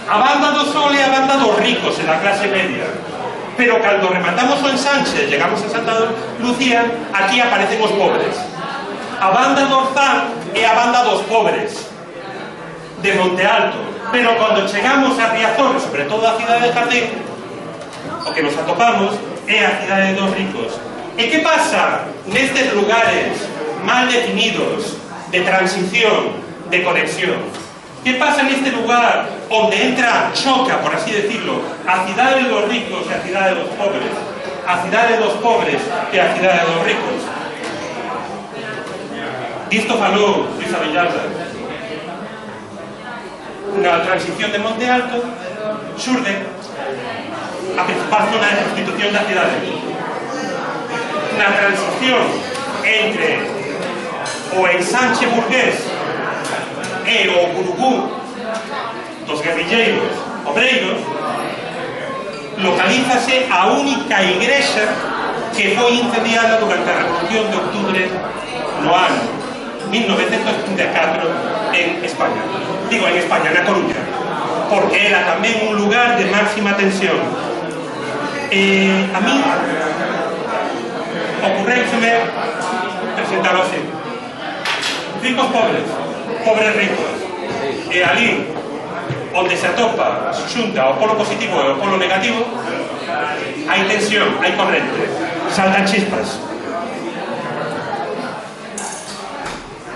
A banda do Sol é a banda dos ricos e da clase media. Pero cando rematamos o ensanche, llegamos a Santa Lucía, aquí aparecen os pobres. A banda do Orzán é a banda dos pobres, de Monte Alto. Pero cando chegamos a Riazor, sobre todo a cidade de Xardín, o que nos atopamos é a cidade dos ricos. E que pasa nestes lugares mal definidos, de transición, de conexión? Que pasa neste lugar onde entra, choca, por así decirlo, a cidade dos ricos e a cidade dos pobres, a cidade dos pobres e a cidade dos ricos? Disto falou Luis Abellarda. Na transición de Monte Alto xurde a principal zona de constitución da cidade. Na transición entre o ensanche burgués e o burugú dos guerrilleiros obreiros, localízase a única igrexa que foi incendiada durante a Revolución de Octubre no ano 1934 en España. Digo en España, na Coruña, porque era tamén un lugar de máxima tensión. A mí ocurréiseme presentar así: ricos pobres, pobres ricos, e ali onde se atopa, se xunta o polo positivo e o polo negativo, hai tensión, hai corrente, saltan chispas.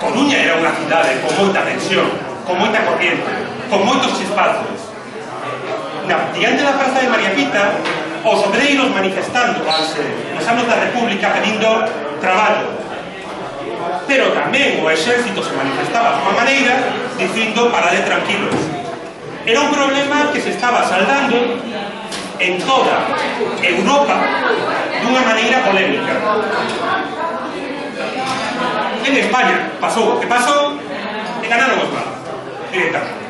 Coruña era unha cidade con moita tensión, con moita corriente, con moitos chispazos. Diante da Praza de María Pita, os obreiros manifestándose nos anos da República pedindo traballo. Pero tamén o exército se manifestaba de unha maneira dicindo parade tranquilos. Era un problema que se estaba saldando en toda Europa dunha maneira polémica. En España pasou o que pasou e ganaron os malos directamente.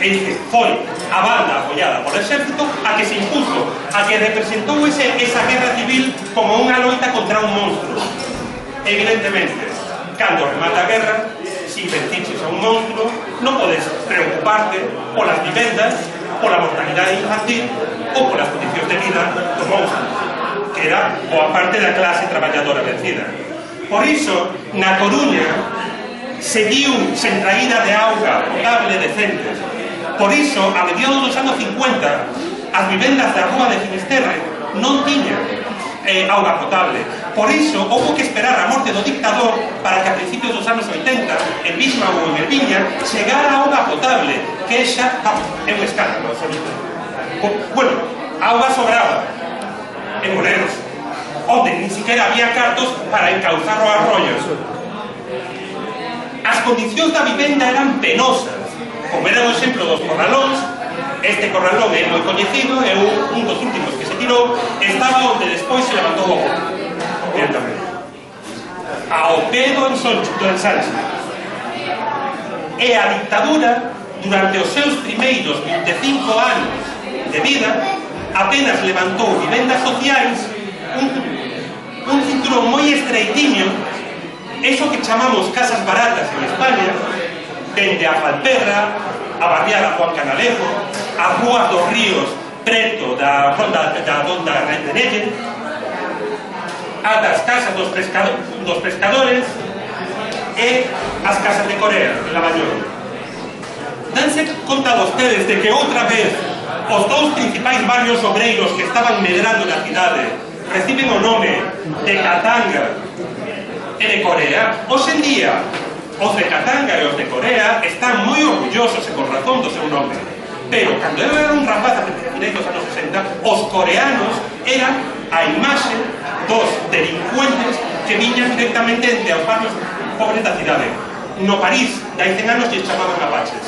É dicir, foi a banda apoiada por exército a que se impuso, a que representou esa guerra civil como unha loita contra un monstruo. Evidentemente, cando remata a guerra, si venciches a un monstruo, non podes preocuparte polas vivendas, pola mortalidade infantil ou polas condicións de vida do monstruo, que era boa parte da clase traballadora vencida. Por iso, na Coruña, seguiu sen traída de auga potable decente. Por iso, a mediados dos anos 50, as vivendas da rúa de Finisterre non tiñan auga potable. Por iso, houve que esperar a morte do dictador para que a principios dos anos 80, en Bisma ou en Elviña, chegara a auga potable, que xa, é un escándalo absoluto. Bueno, a auga sobraba en Morelos, onde ni siquiera había cartos para encauzar os arroyos. As condicións da vivenda eran penosas, como era o exemplo dos corralóns. Este corralón é moi coñecido, é un dos últimos que se tirou, estaba onde despois se levantou o fogo, directamente, ao pé do ensanche. E a dictadura, durante os seus primeiros 25 anos de vida, apenas levantou vivendas sociais, un cinturón moi estreitiño, eso que chamamos casas baratas en España, dende a Falperra, a barriada Juan Canalejo, as rúas dos ríos preto da ronda da Donda Rentenelle, ata as casas dos pescadores e as casas de Corea, en Lavañón. Danse conta vostedes de que outra vez os dous principais barrios obreiros que estaban medrando na cidade reciben o nome de Katanga e de Corea. Hoxe en día, os de Katanga e os de Corea están moi orgullosos e con razón do seu nome. Pero, cando eu era un rapaz a finais dos anos 60, os coreanos eran a imaxe dos delincuentes que viñan directamente entre os barrios pobres da cidade. No París, de hai 100 anos, lles chamaban apaches.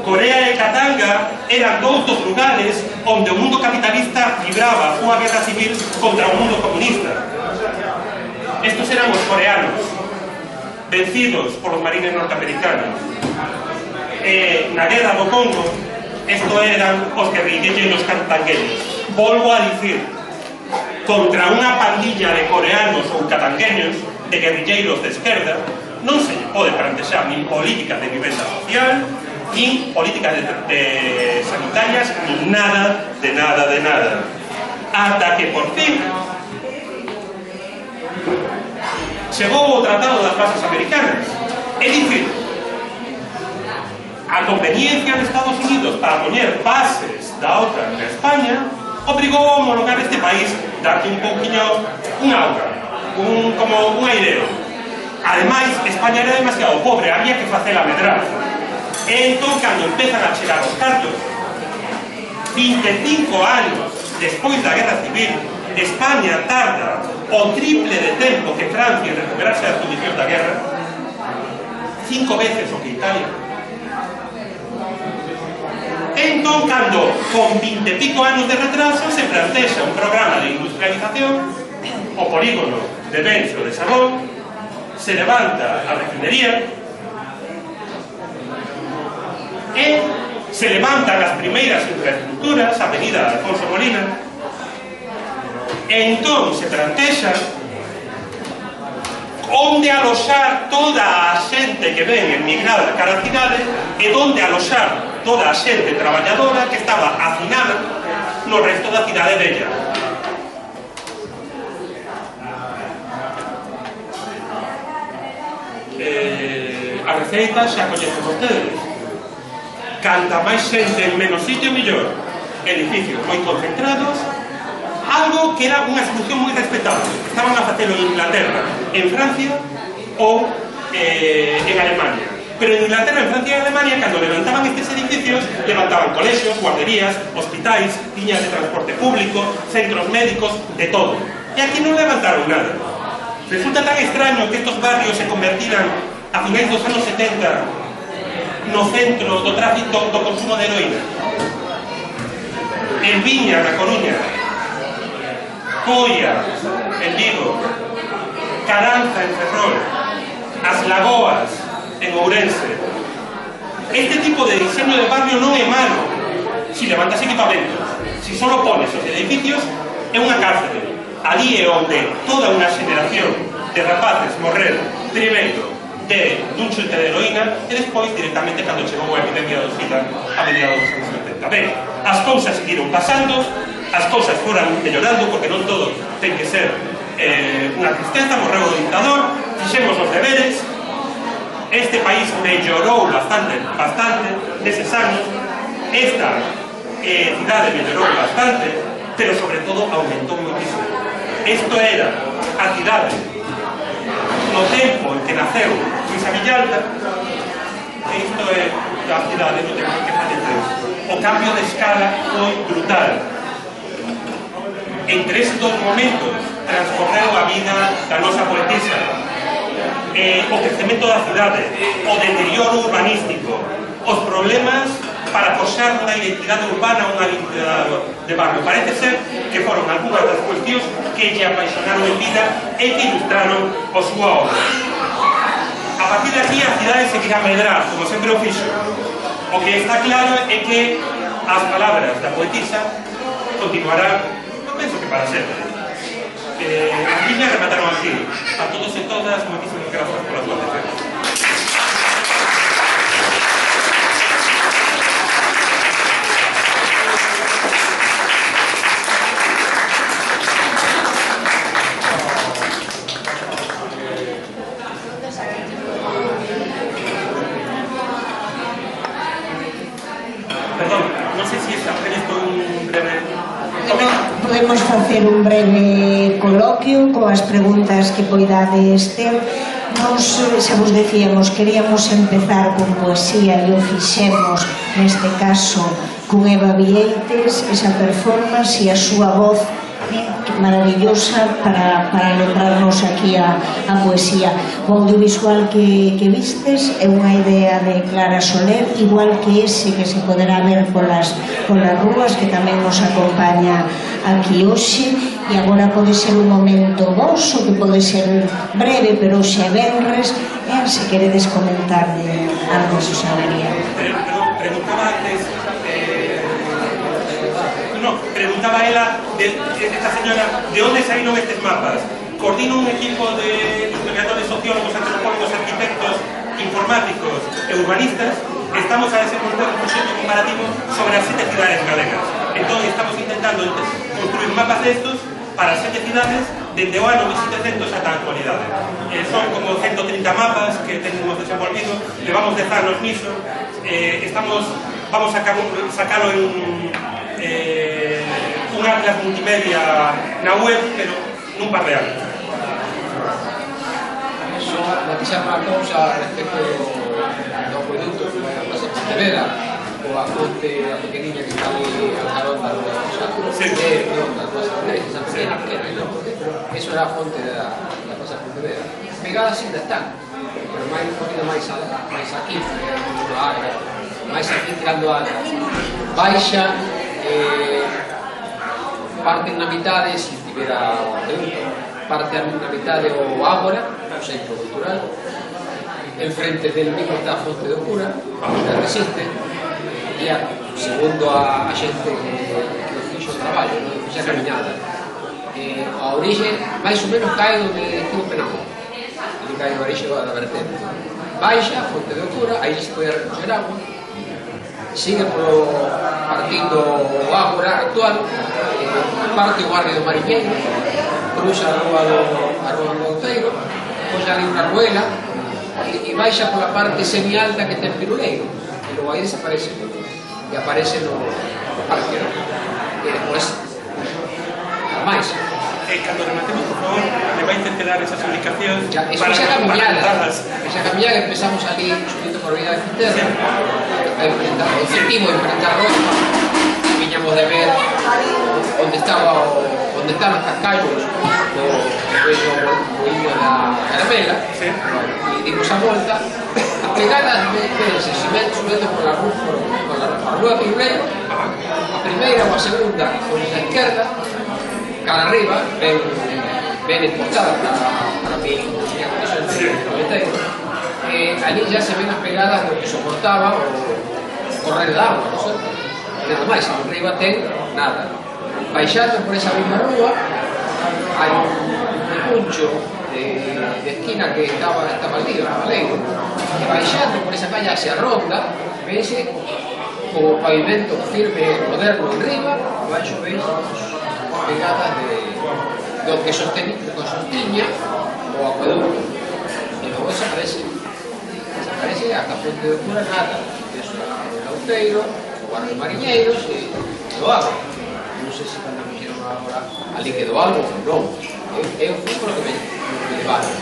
Corea e Katanga eran dous dos lugares onde o mundo capitalista libraba a súa guerra civil contra o mundo comunista. Estos eran os coreanos, vencidos polos marines norteamericanos. Na guerra do Congo, estos eran os guerrilleros catangueños. Volvo a dicir, contra unha pandilla de coreanos ou catangueños, de guerrilleiros de esquerda, non se pode plantexar nin políticas de vivenda social, nin políticas de sanitarias, nin nada, de nada, de nada. Ata que, por fin, chegou o Tratado das Bases Americanas. É dicir, a conveniencia de Estados Unidos para poñer bases da OTAN en España obrigou a homologar este país, darte un pouquiño un auga, como un aireo. Ademais, España era demasiado pobre, había que facela medrar. E entón, cando empezan a chegar os cartos, 25 anos despois da Guerra Civil, España tarda o triple de tempo que Francia en recuperarse das condicións da guerra, 5 veces o que Italia. Entón, cando con 20 e pico anos de retraso se plantexa un programa de industrialización, o polígono de Bencio de Sabón, se levanta a refinería e se levantan as primeiras infraestructuras, a avenida Alfonso Molina, E entón se plantexa onde aloxar toda a xente que ven emigrada cara a cidade e onde aloxar toda a xente traballadora que estaba hacinada no resto da cidade bella. A receita xa coñecen vostedes. Canta máis xente en menos sitio, mellor. Edificios moi concentrados, algo que era unha solución moi respetable. Estaban a facelo en Inglaterra, en Francia ou en Alemania. Pero en Inglaterra, en Francia e en Alemania, cando levantaban estes edificios, levantaban colexios, guarderías, hospitais, liñas de transporte público, centros médicos, de todo. E aquí non levantaron nada. Resulta tan extraño que estos barrios se convertiran a finais dos anos 70 no centro do tráfico do consumo de heroína. En Viña, na Coruña, Coia, en Vigo, Caranza, en Ferrol, As Lagoas, en Ourense. Este tipo de diseño de barrio non é malo si levantas equipamentos. Si solo pones os edificios, é unha cárcel. Allí é onde toda unha xeneración de rapaces morreron primeiro dun chute de heroína e despois directamente cando chegou a epidemia do SIDA a mediados dos anos 70. Ben, as cousas seguiron pasando, as cousas foran mellorando porque non todo ten que ser unha tristeza. Morreu o dictador, fixemos os deberes, este país mellorou bastante neses anos, esta cidade mellorou bastante, pero sobre todo aumentou moitísimo. Isto era a cidade no tempo en que naceu Luisa Villalta, e isto é a cidade no tempo en que faleceu. O cambio de escala foi brutal. Entre esos dos momentos transcorreu a vida da nosa poetisa, o crecemento da cidade, o deterioro urbanístico, os problemas para forxar unha identidade urbana, unha identidade de barrio. Parece ser que foron algunhas das cuestións que lle apaixonaron en vida e que ilustraron a súa obra. A partir de aquí a cidade seguirá a medrar, como sempre o fixo. O que está claro é que as palabras da poetisa continuarán, non penso que para sempre. As liñas remataron aquí. A todos e todas, moitísimas grazas pola súa atención. Podemos facer un breve coloquio coas preguntas que poidades ter. Nos, xa vos decíamos, queríamos empezar con poesía e o fixemos, neste caso, con Eva Vieites, esa performance e a súa voz maravillosa para lembrarnos aquí a poesía. O audiovisual que vistes é unha idea de Clara Soler, igual que ese que se poderá ver polas rúas, que tamén nos acompaña aquí hoxe. E agora pode ser un momento voso, que pode ser breve, pero hoxe é venres, se queredes comentar algo, Susanaría. Preguntaba antes, preguntaba ela, esta señora, de onde saíron estes mapas. Coordina un equipo de historiadores, sociólogos, antropólogos, arquitectos, informáticos e urbanistas. Estamos a desenvolver un proxecto comparativo sobre as 7 cidades galegas. Entón, estamos intentando construir mapas destos para 7 cidades desde o ano 1700 ata a actualidade. Son como 130 mapas que tenemos desenvolvido, levamos 10 anos niso. Vamos a sacalo en un atlas multimedia na web, pero nun par de anos. Só matizar unha cousa respecto do acueducto da Plaza Pontevedra, ou a fonte, a pequeniña que está ali a carón da Plaza Pontevedra, esa pequena, eso era a fonte da Plaza Pontevedra. Pegadas ainda están, pero un poquito máis aquí, máis aquí tirando a área. Baixa, parte na mitade, se tivera o acueducto, parte na mitade o Ágora, o centro cultural. Enfrente del mismo está a Fonte do Cura, que resiste, e segundo a xente que fixo o traballo, que fixa a caminhada. a orixe máis ou menos cae onde estivo Penamón, ali cae a orixe da vertente, baixa, Fonte de Ocura, aí se pode recoger agua, sigue partindo o Ágora actual, parte o barrio do Mariñeiro, cruza a rúa do Outeiro, pois ali unha ruela e baixa pola parte semialta que ten Piruleiro, e logo aí desaparece e aparece no parque, e despois nada máis. Cando rematemos, por favor, me vais a dar esas indicacións para esa camiñada que empezamos ali subindo por Vía de Fiterra, o objetivo de enfrentar Roma, viñamos de ver onde están os cascallos do moinho da Caramela, e dimos a volta. A pegada de verse subindo por a rúa Piruleiro, a primeira ou a segunda por a esquerda, cara arriba, ben espostada para mí, ali ya se ven as pegadas do que soportaba o correr de agua, non sei? Nada máis, arriba ten nada. Baixando por esa mesma rúa, hai un puncho de esquina que estaba lío, estaba leiro, e baixando por esa calle hacia a Ronda, vese o pavimento firme moderno en riba, baixo veis pegadas do que sostiña o acueducto, e logo desaparece hasta Fonte de Ocura nada, eso o Outeiro, o barrio Mariñeiros e o Agua. Non sei se cando me dixeron agora ali quedou algo ou non, eu fui por que me levaron.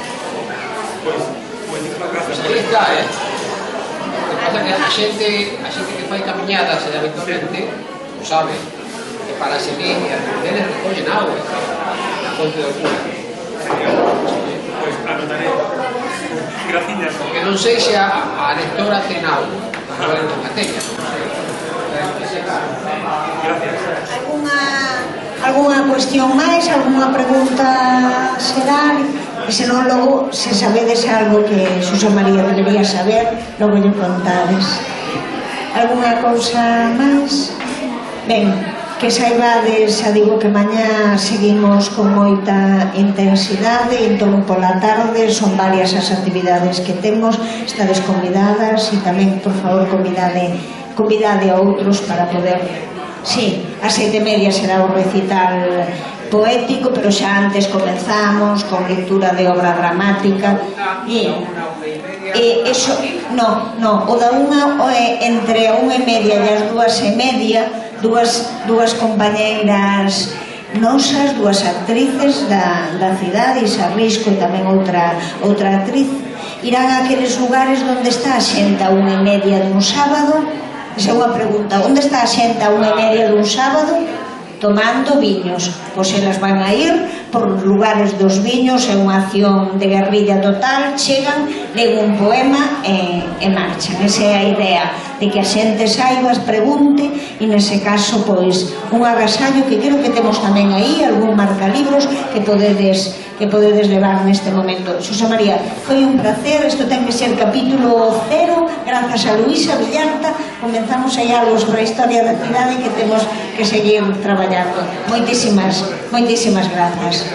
Pois aí está, o que pasa que a xente que fai camiñadas habitualmente o sabe, que para seguir e as deles recollen agua na Fonte de Ocura. Pois anotaré. Gracias. Porque non sei se a lectora ten agua, igual non a teña. Gracias. Alguna cuestión máis? Alguna pregunta xeral? E senón logo, se sabedes algo que Susa María debería saber, logo lle contades. Alguna cousa máis? Ben, que saibades, xa digo que mañá seguimos con moita intensidade, entón pola tarde son varias as actividades que temos, estades convidadas e tamén, por favor, convidade a outros para poder... Sí, a 7:30 será o recital poético, pero xa antes comenzamos con lectura de obra dramática e eso, o da unha entre a 1:30 e as 2:30 dúas compañeiras nosas, dúas actrices da cidade, Isa Risco e tamén outra actriz, irán a aqueles lugares onde está a xente a 1:30 dun sábado. Esa é unha pregunta, onde está a xente a 1:30 dun sábado? Tomando viños. Pois elas van a ir por lugares dos viños, é unha acción de guerrilla total, chegan, leen un poema e marchan. Esa é a idea, de que a xente saiba, pregunte, e nese caso, pois, un agasallo que creo que temos tamén aí, algún marcalibros que podedes levar neste momento. Susa María, foi un placer, isto ten que ser capítulo 0, grazas a Luisa Villarta, comenzamos aí algo sobre a historia da cidade que temos que seguir traballando. Moitísimas grazas.